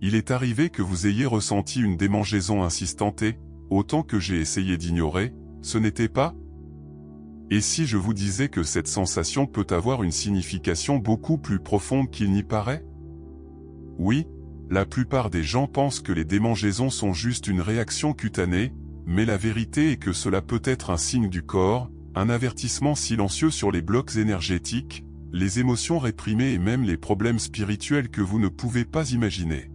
Il est arrivé que vous ayez ressenti une démangeaison insistante et, autant que j'ai essayé d'ignorer, ce n'était pas? Et si je vous disais que cette sensation peut avoir une signification beaucoup plus profonde qu'il n'y paraît? Oui, la plupart des gens pensent que les démangeaisons sont juste une réaction cutanée, mais la vérité est que cela peut être un signe du corps, un avertissement silencieux sur les blocs énergétiques, les émotions réprimées et même les problèmes spirituels que vous ne pouvez pas imaginer.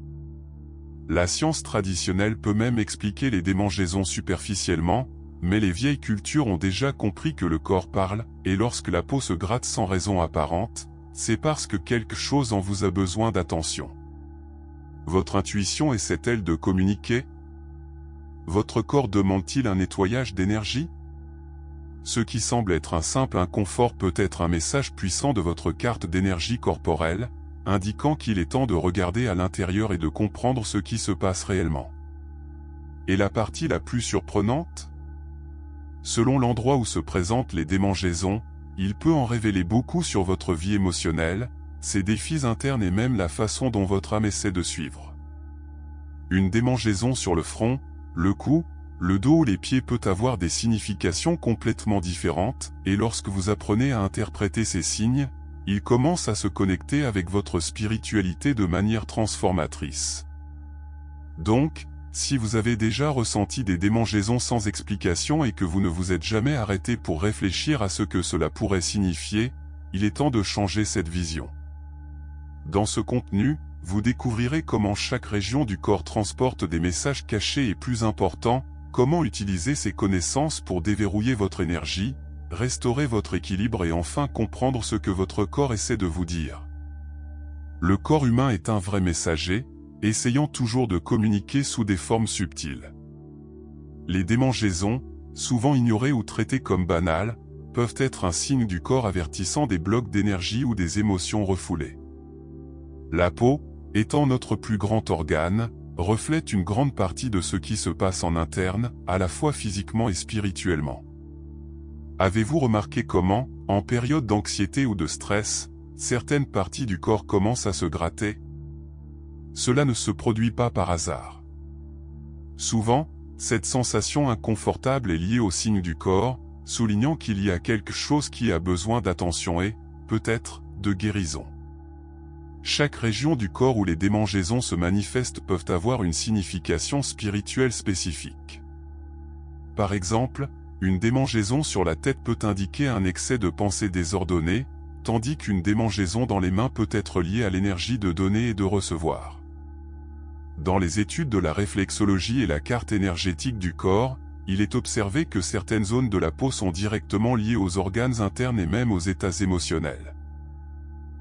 La science traditionnelle peut même expliquer les démangeaisons superficiellement, mais les vieilles cultures ont déjà compris que le corps parle, et lorsque la peau se gratte sans raison apparente, c'est parce que quelque chose en vous a besoin d'attention. Votre intuition essaie-t-elle de communiquer? Votre corps demande-t-il un nettoyage d'énergie? Ce qui semble être un simple inconfort peut être un message puissant de votre carte d'énergie corporelle, indiquant qu'il est temps de regarder à l'intérieur et de comprendre ce qui se passe réellement. Et la partie la plus surprenante? Selon l'endroit où se présentent les démangeaisons, il peut en révéler beaucoup sur votre vie émotionnelle, ses défis internes et même la façon dont votre âme essaie de suivre. Une démangeaison sur le front, le cou, le dos ou les pieds peut avoir des significations complètement différentes, et lorsque vous apprenez à interpréter ces signes, ils commencent à se connecter avec votre spiritualité de manière transformatrice. Donc, si vous avez déjà ressenti des démangeaisons sans explication et que vous ne vous êtes jamais arrêté pour réfléchir à ce que cela pourrait signifier, il est temps de changer cette vision. Dans ce contenu, vous découvrirez comment chaque région du corps transporte des messages cachés et plus importants, comment utiliser ces connaissances pour déverrouiller votre énergie, restaurer votre équilibre et enfin comprendre ce que votre corps essaie de vous dire. Le corps humain est un vrai messager, essayant toujours de communiquer sous des formes subtiles. Les démangeaisons, souvent ignorées ou traitées comme banales, peuvent être un signe du corps avertissant des blocs d'énergie ou des émotions refoulées. La peau, étant notre plus grand organe, reflète une grande partie de ce qui se passe en interne, à la fois physiquement et spirituellement. Avez-vous remarqué comment, en période d'anxiété ou de stress, certaines parties du corps commencent à se gratter? Cela ne se produit pas par hasard. Souvent, cette sensation inconfortable est liée aux signes du corps, soulignant qu'il y a quelque chose qui a besoin d'attention et, peut-être, de guérison. Chaque région du corps où les démangeaisons se manifestent peuvent avoir une signification spirituelle spécifique. Par exemple, une démangeaison sur la tête peut indiquer un excès de pensée désordonnée, tandis qu'une démangeaison dans les mains peut être liée à l'énergie de donner et de recevoir. Dans les études de la réflexologie et la carte énergétique du corps, il est observé que certaines zones de la peau sont directement liées aux organes internes et même aux états émotionnels.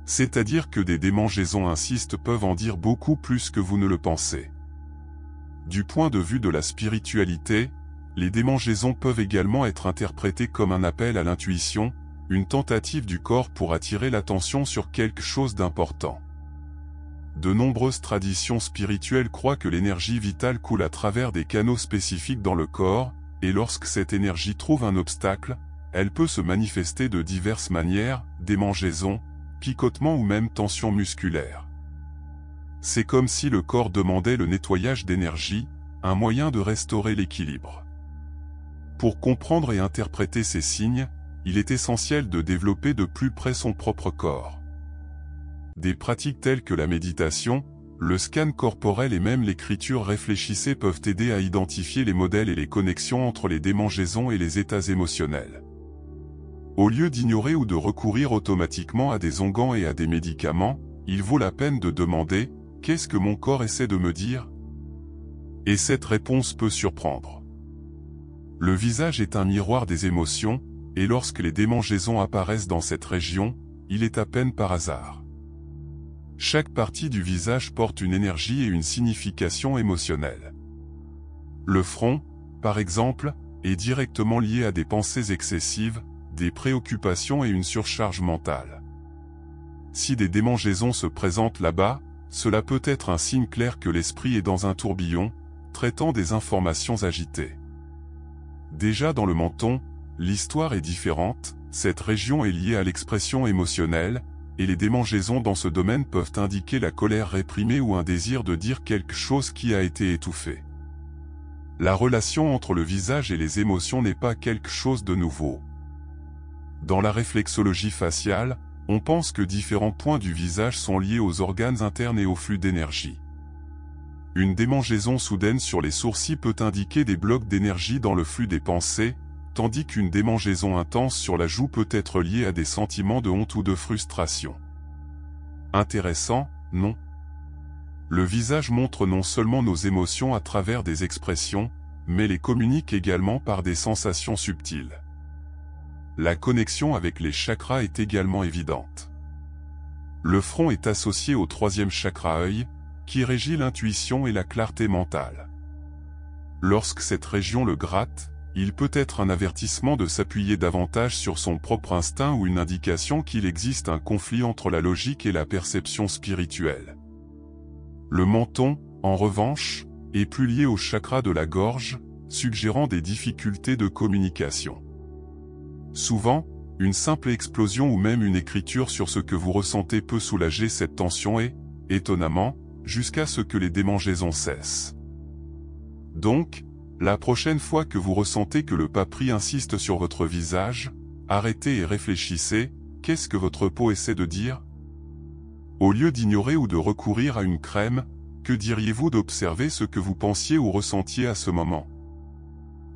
C'est-à-dire que des démangeaisons insistent peuvent en dire beaucoup plus que vous ne le pensez. Du point de vue de la spiritualité, les démangeaisons peuvent également être interprétées comme un appel à l'intuition, une tentative du corps pour attirer l'attention sur quelque chose d'important. De nombreuses traditions spirituelles croient que l'énergie vitale coule à travers des canaux spécifiques dans le corps, et lorsque cette énergie trouve un obstacle, elle peut se manifester de diverses manières, démangeaisons, picotements ou même tensions musculaires. C'est comme si le corps demandait le nettoyage d'énergie, un moyen de restaurer l'équilibre. Pour comprendre et interpréter ces signes, il est essentiel de développer de plus près son propre corps. Des pratiques telles que la méditation, le scan corporel et même l'écriture réfléchissée peuvent aider à identifier les modèles et les connexions entre les démangeaisons et les états émotionnels. Au lieu d'ignorer ou de recourir automatiquement à des onguents et à des médicaments, il vaut la peine de demander « Qu'est-ce que mon corps essaie de me dire ?» Et cette réponse peut surprendre. Le visage est un miroir des émotions, et lorsque les démangeaisons apparaissent dans cette région, il est à peine par hasard. Chaque partie du visage porte une énergie et une signification émotionnelle. Le front, par exemple, est directement lié à des pensées excessives, des préoccupations et une surcharge mentale. Si des démangeaisons se présentent là-bas, cela peut être un signe clair que l'esprit est dans un tourbillon, traitant des informations agitées. Déjà dans le menton, l'histoire est différente, cette région est liée à l'expression émotionnelle, et les démangeaisons dans ce domaine peuvent indiquer la colère réprimée ou un désir de dire quelque chose qui a été étouffé. La relation entre le visage et les émotions n'est pas quelque chose de nouveau. Dans la réflexologie faciale, on pense que différents points du visage sont liés aux organes internes et au flux d'énergie. Une démangeaison soudaine sur les sourcils peut indiquer des blocs d'énergie dans le flux des pensées, tandis qu'une démangeaison intense sur la joue peut être liée à des sentiments de honte ou de frustration. Intéressant, non? Le visage montre non seulement nos émotions à travers des expressions, mais les communique également par des sensations subtiles. La connexion avec les chakras est également évidente. Le front est associé au troisième chakra œil, qui régit l'intuition et la clarté mentale. Lorsque cette région le gratte, il peut être un avertissement de s'appuyer davantage sur son propre instinct ou une indication qu'il existe un conflit entre la logique et la perception spirituelle. Le menton, en revanche, est plus lié au chakra de la gorge, suggérant des difficultés de communication. Souvent, une simple explosion ou même une écriture sur ce que vous ressentez peut soulager cette tension et, étonnamment, jusqu'à ce que les démangeaisons cessent. Donc, la prochaine fois que vous ressentez que le papri insiste sur votre visage, arrêtez et réfléchissez, qu'est-ce que votre peau essaie de dire? Au lieu d'ignorer ou de recourir à une crème, que diriez-vous d'observer ce que vous pensiez ou ressentiez à ce moment?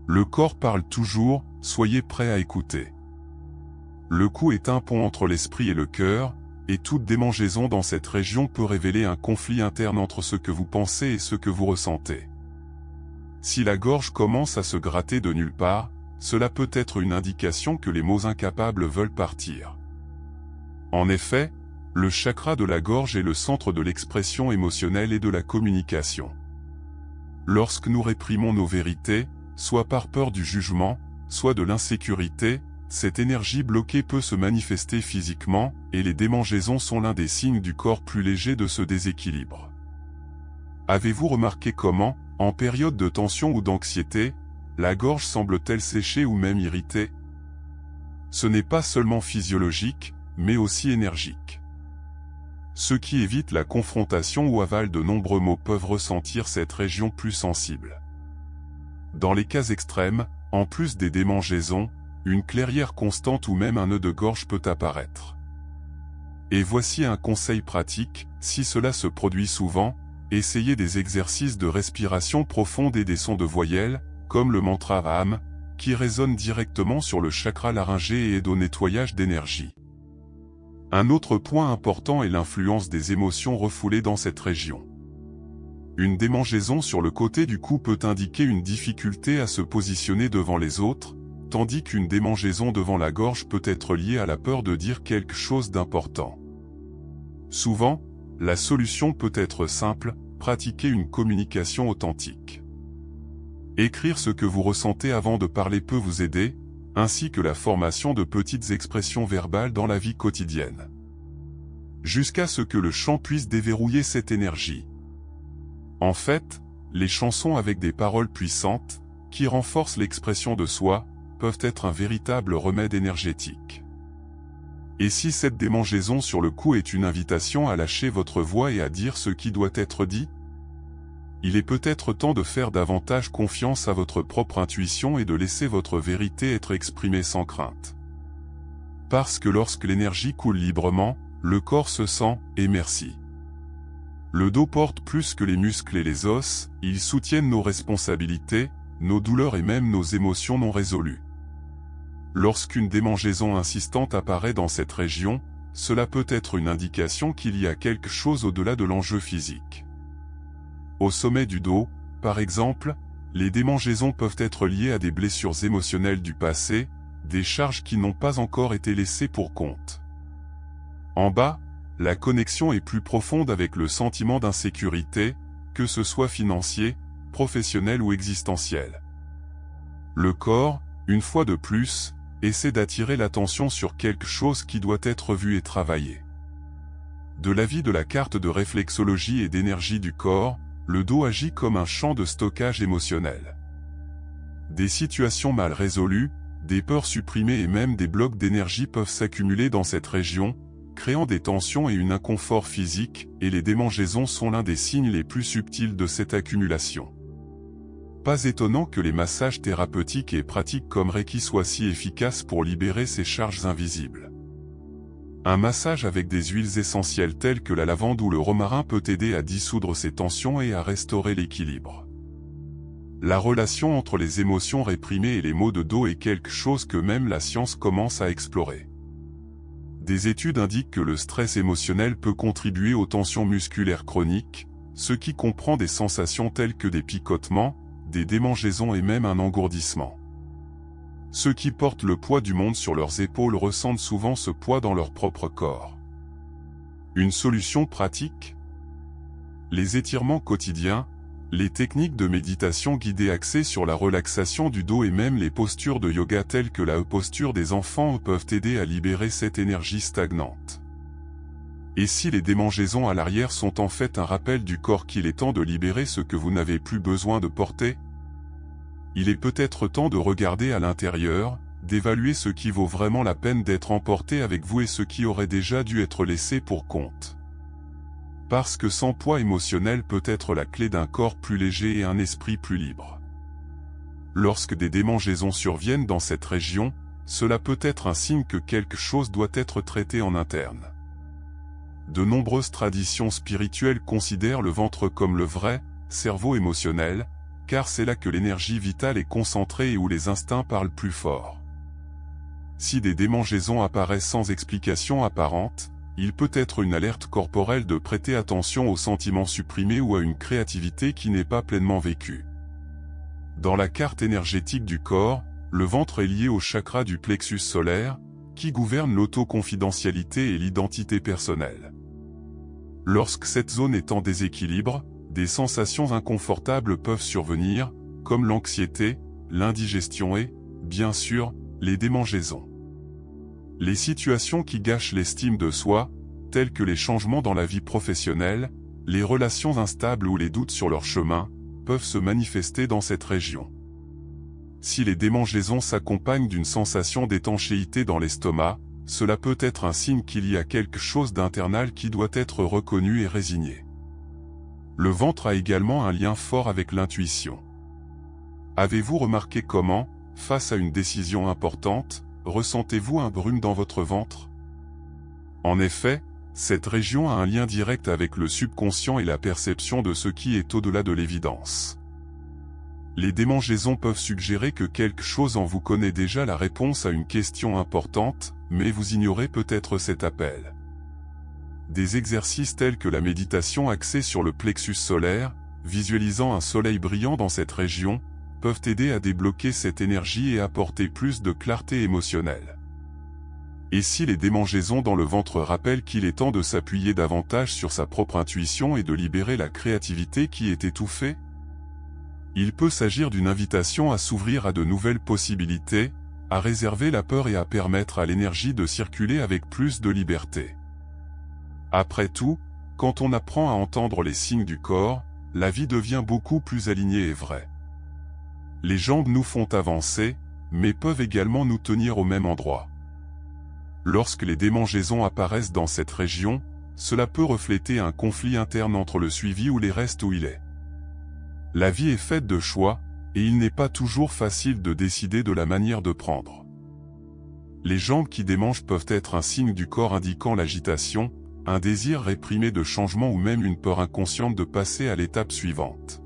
Le corps parle toujours, soyez prêt à écouter. Le cou est un pont entre l'esprit et le cœur, et toute démangeaison dans cette région peut révéler un conflit interne entre ce que vous pensez et ce que vous ressentez. Si la gorge commence à se gratter de nulle part, cela peut être une indication que les mots incapables veulent partir. En effet, le chakra de la gorge est le centre de l'expression émotionnelle et de la communication. Lorsque nous réprimons nos vérités, soit par peur du jugement, soit de l'insécurité, cette énergie bloquée peut se manifester physiquement, et les démangeaisons sont l'un des signes du corps plus léger de ce déséquilibre. Avez-vous remarqué comment, en période de tension ou d'anxiété, la gorge semble-t-elle séchée ou même irritée? Ce n'est pas seulement physiologique, mais aussi énergique. Ceux qui évitent la confrontation ou avalent de nombreux mots peuvent ressentir cette région plus sensible. Dans les cas extrêmes, en plus des démangeaisons, une clairière constante ou même un nœud de gorge peut apparaître. Et voici un conseil pratique, si cela se produit souvent, essayez des exercices de respiration profonde et des sons de voyelles, comme le mantra Aham, qui résonne directement sur le chakra laryngé et aide au nettoyage d'énergie. Un autre point important est l'influence des émotions refoulées dans cette région. Une démangeaison sur le côté du cou peut indiquer une difficulté à se positionner devant les autres, tandis qu'une démangeaison devant la gorge peut être liée à la peur de dire quelque chose d'important. Souvent, la solution peut être simple, pratiquer une communication authentique. Écrire ce que vous ressentez avant de parler peut vous aider, ainsi que la formation de petites expressions verbales dans la vie quotidienne. Jusqu'à ce que le chant puisse déverrouiller cette énergie. En fait, les chansons avec des paroles puissantes, qui renforcent l'expression de soi, peuvent être un véritable remède énergétique. Et si cette démangeaison sur le cou est une invitation à lâcher votre voix et à dire ce qui doit être dit? Il est peut-être temps de faire davantage confiance à votre propre intuition et de laisser votre vérité être exprimée sans crainte. Parce que lorsque l'énergie coule librement, le corps se sent « et merci ». Le dos porte plus que les muscles et les os, ils soutiennent nos responsabilités, nos douleurs et même nos émotions non résolues. Lorsqu'une démangeaison insistante apparaît dans cette région, cela peut être une indication qu'il y a quelque chose au-delà de l'enjeu physique. Au sommet du dos, par exemple, les démangeaisons peuvent être liées à des blessures émotionnelles du passé, des charges qui n'ont pas encore été laissées pour compte. En bas, la connexion est plus profonde avec le sentiment d'insécurité, que ce soit financier, professionnel ou existentiel. Le corps, une fois de plus, essaie d'attirer l'attention sur quelque chose qui doit être vu et travaillé. De l'avis de la carte de réflexologie et d'énergie du corps, le dos agit comme un champ de stockage émotionnel. Des situations mal résolues, des peurs supprimées et même des blocs d'énergie peuvent s'accumuler dans cette région, créant des tensions et un inconfort physique, et les démangeaisons sont l'un des signes les plus subtils de cette accumulation. Pas étonnant que les massages thérapeutiques et pratiques comme Reiki soient si efficaces pour libérer ces charges invisibles. Un massage avec des huiles essentielles telles que la lavande ou le romarin peut aider à dissoudre ces tensions et à restaurer l'équilibre. La relation entre les émotions réprimées et les maux de dos est quelque chose que même la science commence à explorer. Des études indiquent que le stress émotionnel peut contribuer aux tensions musculaires chroniques, ce qui comprend des sensations telles que des picotements, des démangeaisons et même un engourdissement. Ceux qui portent le poids du monde sur leurs épaules ressentent souvent ce poids dans leur propre corps. Une solution pratique ? Les étirements quotidiens, les techniques de méditation guidée axées sur la relaxation du dos et même les postures de yoga telles que la posture des enfants peuvent aider à libérer cette énergie stagnante. Et si les démangeaisons à l'arrière sont en fait un rappel du corps qu'il est temps de libérer ce que vous n'avez plus besoin de porter ? Il est peut-être temps de regarder à l'intérieur, d'évaluer ce qui vaut vraiment la peine d'être emporté avec vous et ce qui aurait déjà dû être laissé pour compte. Parce que sans poids émotionnel peut être la clé d'un corps plus léger et un esprit plus libre. Lorsque des démangeaisons surviennent dans cette région, cela peut être un signe que quelque chose doit être traité en interne. De nombreuses traditions spirituelles considèrent le ventre comme le vrai cerveau émotionnel, car c'est là que l'énergie vitale est concentrée et où les instincts parlent plus fort. Si des démangeaisons apparaissent sans explication apparente, il peut être une alerte corporelle de prêter attention aux sentiments supprimés ou à une créativité qui n'est pas pleinement vécue. Dans la carte énergétique du corps, le ventre est lié au chakra du plexus solaire, qui gouverne l'autoconfidentialité et l'identité personnelle. Lorsque cette zone est en déséquilibre, des sensations inconfortables peuvent survenir, comme l'anxiété, l'indigestion et, bien sûr, les démangeaisons. Les situations qui gâchent l'estime de soi, telles que les changements dans la vie professionnelle, les relations instables ou les doutes sur leur chemin, peuvent se manifester dans cette région. Si les démangeaisons s'accompagnent d'une sensation d'étanchéité dans l'estomac, cela peut être un signe qu'il y a quelque chose d'internal qui doit être reconnu et résigné. Le ventre a également un lien fort avec l'intuition. Avez-vous remarqué comment, face à une décision importante, ressentez-vous un brume dans votre ventre ? En effet, cette région a un lien direct avec le subconscient et la perception de ce qui est au-delà de l'évidence. Les démangeaisons peuvent suggérer que quelque chose en vous connaît déjà la réponse à une question importante, mais vous ignorez peut-être cet appel. Des exercices tels que la méditation axée sur le plexus solaire, visualisant un soleil brillant dans cette région, peuvent aider à débloquer cette énergie et apporter plus de clarté émotionnelle. Et si les démangeaisons dans le ventre rappellent qu'il est temps de s'appuyer davantage sur sa propre intuition et de libérer la créativité qui est étouffée ? Il peut s'agir d'une invitation à s'ouvrir à de nouvelles possibilités, à réserver la peur et à permettre à l'énergie de circuler avec plus de liberté. Après tout, quand on apprend à entendre les signes du corps, la vie devient beaucoup plus alignée et vraie. Les jambes nous font avancer, mais peuvent également nous tenir au même endroit. Lorsque les démangeaisons apparaissent dans cette région, cela peut refléter un conflit interne entre le suivi ou les restes où il est. La vie est faite de choix, et il n'est pas toujours facile de décider de la manière de prendre. Les jambes qui démangent peuvent être un signe du corps indiquant l'agitation, un désir réprimé de changement ou même une peur inconsciente de passer à l'étape suivante.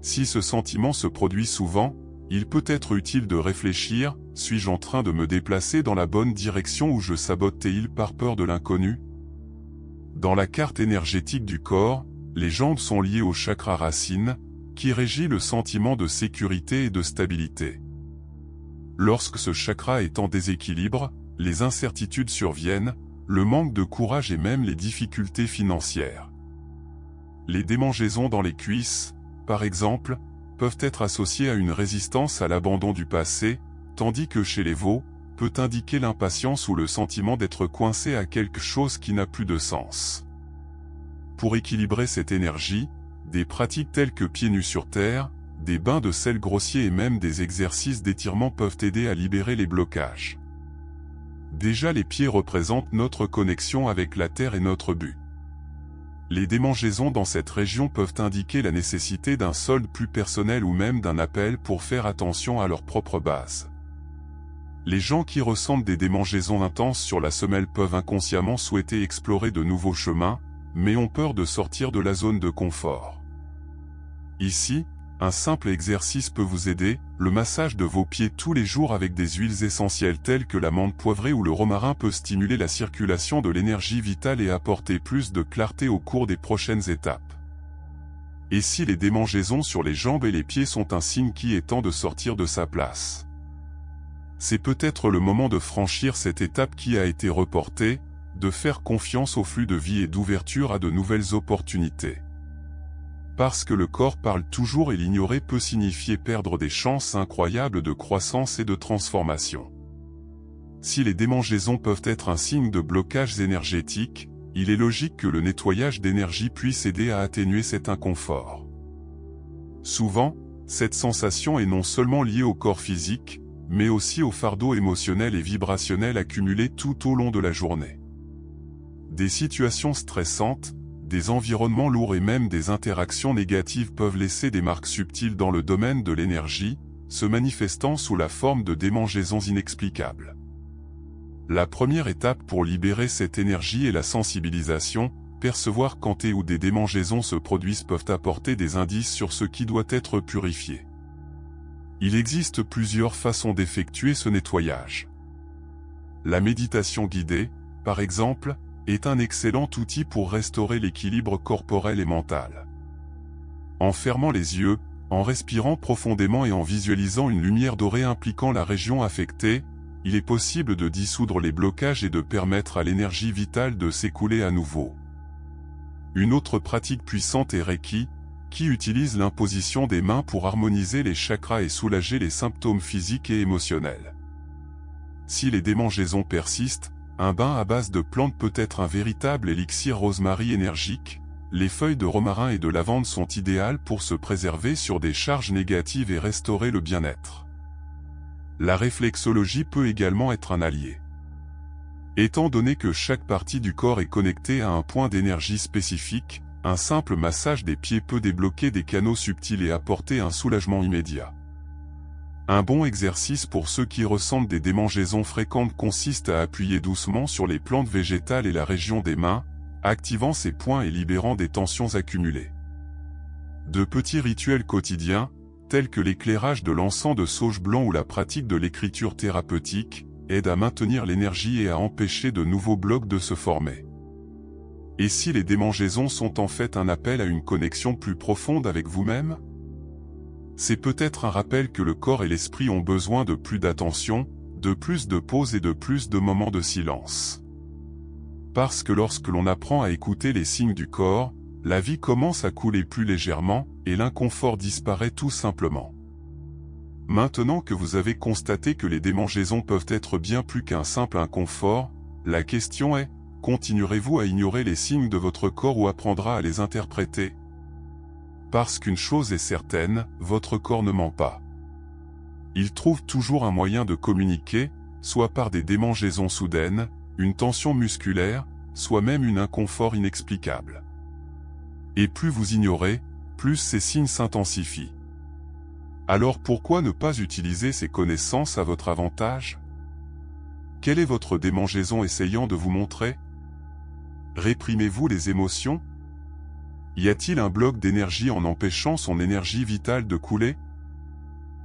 Si ce sentiment se produit souvent, il peut être utile de réfléchir, suis-je en train de me déplacer dans la bonne direction ou je sabote-t-il par peur de l'inconnu ? Dans la carte énergétique du corps, les jambes sont liées au chakra racine, qui régit le sentiment de sécurité et de stabilité. Lorsque ce chakra est en déséquilibre, les incertitudes surviennent, le manque de courage et même les difficultés financières. Les démangeaisons dans les cuisses, par exemple, peuvent être associées à une résistance à l'abandon du passé, tandis que chez les veaux, peut indiquer l'impatience ou le sentiment d'être coincé à quelque chose qui n'a plus de sens. Pour équilibrer cette énergie, des pratiques telles que pieds nus sur terre, des bains de sel grossier et même des exercices d'étirement peuvent aider à libérer les blocages. Déjà les pieds représentent notre connexion avec la Terre et notre but. Les démangeaisons dans cette région peuvent indiquer la nécessité d'un solde plus personnel ou même d'un appel pour faire attention à leur propre base. Les gens qui ressentent des démangeaisons intenses sur la semelle peuvent inconsciemment souhaiter explorer de nouveaux chemins, mais ont peur de sortir de la zone de confort. Ici, un simple exercice peut vous aider, le massage de vos pieds tous les jours avec des huiles essentielles telles que l'amande poivrée ou le romarin peut stimuler la circulation de l'énergie vitale et apporter plus de clarté au cours des prochaines étapes. Et si les démangeaisons sur les jambes et les pieds sont un signe qui est temps de sortir de sa place? C'est peut-être le moment de franchir cette étape qui a été reportée, de faire confiance au flux de vie et d'ouverture à de nouvelles opportunités. Parce que le corps parle toujours et l'ignorer peut signifier perdre des chances incroyables de croissance et de transformation. Si les démangeaisons peuvent être un signe de blocage énergétique, il est logique que le nettoyage d'énergie puisse aider à atténuer cet inconfort. Souvent, cette sensation est non seulement liée au corps physique, mais aussi au fardeau émotionnel et vibrationnel accumulé tout au long de la journée. Des situations stressantes, des environnements lourds et même des interactions négatives peuvent laisser des marques subtiles dans le domaine de l'énergie, se manifestant sous la forme de démangeaisons inexplicables. La première étape pour libérer cette énergie est la sensibilisation. Percevoir quand et où des démangeaisons se produisent peuvent apporter des indices sur ce qui doit être purifié. Il existe plusieurs façons d'effectuer ce nettoyage. La méditation guidée, par exemple, est un excellent outil pour restaurer l'équilibre corporel et mental. En fermant les yeux, en respirant profondément et en visualisant une lumière dorée impliquant la région affectée, il est possible de dissoudre les blocages et de permettre à l'énergie vitale de s'écouler à nouveau. Une autre pratique puissante est Reiki, qui utilise l'imposition des mains pour harmoniser les chakras et soulager les symptômes physiques et émotionnels. Si les démangeaisons persistent, un bain à base de plantes peut être un véritable élixir rosemary énergique. Les feuilles de romarin et de lavande sont idéales pour se préserver sur des charges négatives et restaurer le bien-être. La réflexologie peut également être un allié. Étant donné que chaque partie du corps est connectée à un point d'énergie spécifique, un simple massage des pieds peut débloquer des canaux subtils et apporter un soulagement immédiat. Un bon exercice pour ceux qui ressentent des démangeaisons fréquentes consiste à appuyer doucement sur les plantes végétales et la région des mains, activant ces points et libérant des tensions accumulées. De petits rituels quotidiens, tels que l'éclairage de l'encens de sauge blanc ou la pratique de l'écriture thérapeutique, aident à maintenir l'énergie et à empêcher de nouveaux blocs de se former. Et si les démangeaisons sont en fait un appel à une connexion plus profonde avec vous-même? C'est peut-être un rappel que le corps et l'esprit ont besoin de plus d'attention, de plus de pauses et de plus de moments de silence. Parce que lorsque l'on apprend à écouter les signes du corps, la vie commence à couler plus légèrement, et l'inconfort disparaît tout simplement. Maintenant que vous avez constaté que les démangeaisons peuvent être bien plus qu'un simple inconfort, la question est, continuerez-vous à ignorer les signes de votre corps ou apprendra à les interpréter? Parce qu'une chose est certaine, votre corps ne ment pas. Il trouve toujours un moyen de communiquer, soit par des démangeaisons soudaines, une tension musculaire, soit même un inconfort inexplicable. Et plus vous ignorez, plus ces signes s'intensifient. Alors pourquoi ne pas utiliser ces connaissances à votre avantage? Quelle est votre démangeaison essayant de vous montrer? Réprimez-vous les émotions? Y a-t-il un bloc d'énergie en empêchant son énergie vitale de couler?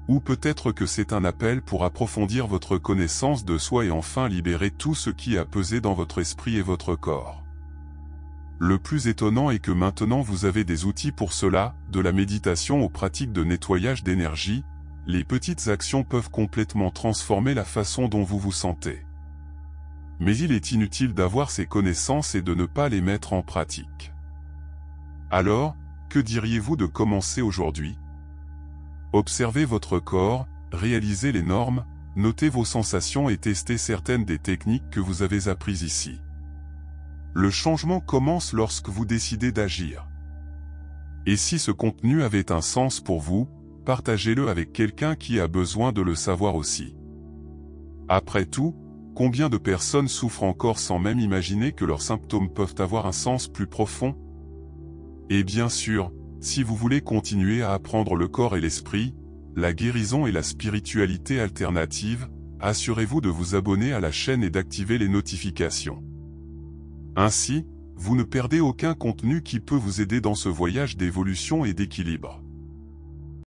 Ou peut-être que c'est un appel pour approfondir votre connaissance de soi et enfin libérer tout ce qui a pesé dans votre esprit et votre corps. Le plus étonnant est que maintenant vous avez des outils pour cela, de la méditation aux pratiques de nettoyage d'énergie, les petites actions peuvent complètement transformer la façon dont vous vous sentez. Mais il est inutile d'avoir ces connaissances et de ne pas les mettre en pratique. Alors, que diriez-vous de commencer aujourd'hui? Observez votre corps, réalisez les normes, notez vos sensations et testez certaines des techniques que vous avez apprises ici. Le changement commence lorsque vous décidez d'agir. Et si ce contenu avait un sens pour vous, partagez-le avec quelqu'un qui a besoin de le savoir aussi. Après tout, Combien de personnes souffrent encore sans même imaginer que leurs symptômes peuvent avoir un sens plus profond? Et bien sûr, si vous voulez continuer à apprendre le corps et l'esprit, la guérison et la spiritualité alternative, assurez-vous de vous abonner à la chaîne et d'activer les notifications. Ainsi, vous ne perdez aucun contenu qui peut vous aider dans ce voyage d'évolution et d'équilibre.